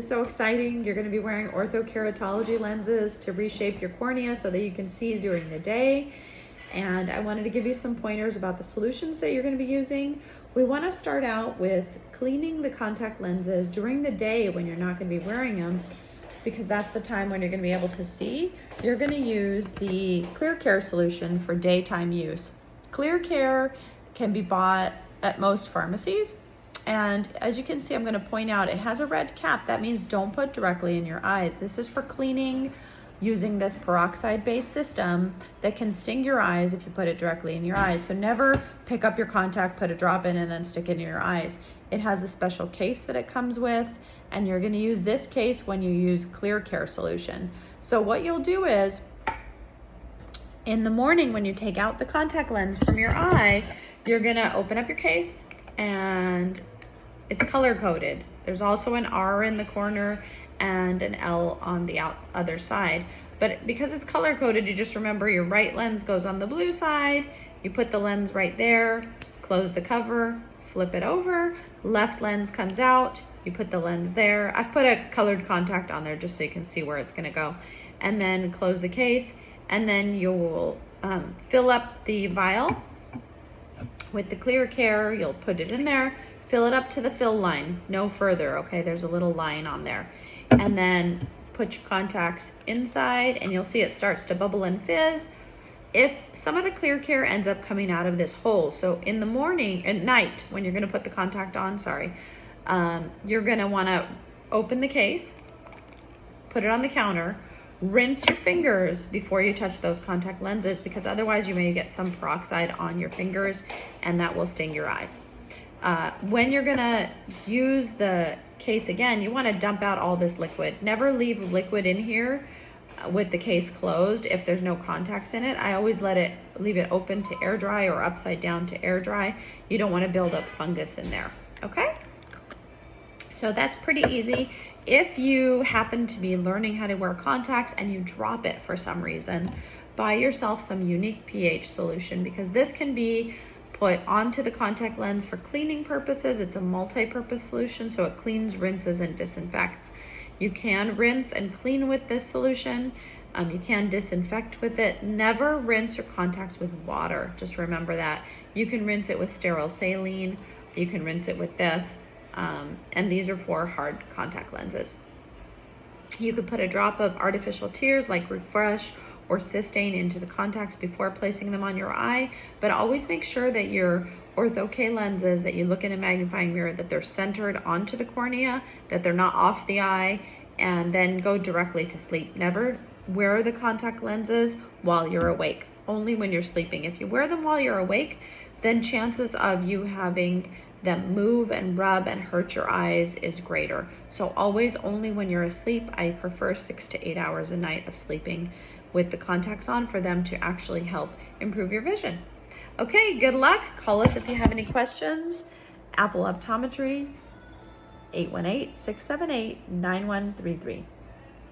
So exciting. You're going to be wearing orthokeratology lenses to reshape your cornea so that you can see during the day. And I wanted to give you some pointers about the solutions that you're going to be using. We want to start out with cleaning the contact lenses during the day when you're not going to be wearing them, because that's the time when you're going to be able to see. You're going to use the Clear Care solution for daytime use. Clear Care can be bought at most pharmacies. And as you can see, I'm going to point out, it has a red cap. That means don't put directly in your eyes. This is for cleaning using this peroxide-based system that can sting your eyes if you put it directly in your eyes. So never pick up your contact, put a drop in, and then stick it in your eyes. It has a special case that it comes with, and you're going to use this case when you use Clear Care solution. So what you'll do is, in the morning when you take out the contact lens from your eye, you're going to open up your case, and it's color coded. There's also an R in the corner and an L on the other side. But because it's color coded, you just remember your right lens goes on the blue side. You put the lens right there, close the cover, flip it over. Left lens comes out. You put the lens there. I've put a colored contact on there just so you can see where it's gonna go. And then close the case. And then you'll fill up the vial with the Clear Care. You'll put it in there, fill it up to the fill line, no further, okay? There's a little line on there. And then put your contacts inside, and you'll see it starts to bubble and fizz. If some of the Clear Care ends up coming out of this hole, so in the morning, at night, when you're gonna put the contact on, you're gonna wanna open the case, put it on the counter, rinse your fingers before you touch those contact lenses, because otherwise you may get some peroxide on your fingers and that will sting your eyes. When you're gonna use the case again, you wanna dump out all this liquid. Never leave liquid in here with the case closed if there's no contacts in it. I always leave it open to air dry or upside down to air dry. You don't wanna build up fungus in there, okay? So that's pretty easy. If you happen to be learning how to wear contacts and you drop it for some reason, buy yourself some unique pH solution, because this can be put onto the contact lens for cleaning purposes. It's a multi-purpose solution, so it cleans, rinses, and disinfects. You can rinse and clean with this solution. You can disinfect with it. Never rinse your contacts with water. Just remember that. You can rinse it with sterile saline. You can rinse it with this. And these are for hard contact lenses. You could put a drop of artificial tears like Refresh or Systane into the contacts before placing them on your eye, but always make sure that your Ortho-K lenses that you look in a magnifying mirror, that they're centered onto the cornea, that they're not off the eye, and then go directly to sleep. Never wear the contact lenses while you're awake, only when you're sleeping. If you wear them while you're awake, then chances of you having them move and rub and hurt your eyes is greater. So always only when you're asleep. I prefer 6 to 8 hours a night of sleeping with the contacts on for them to actually help improve your vision. Okay, good luck. Call us if you have any questions. Apple Optometry, 818-678-9133.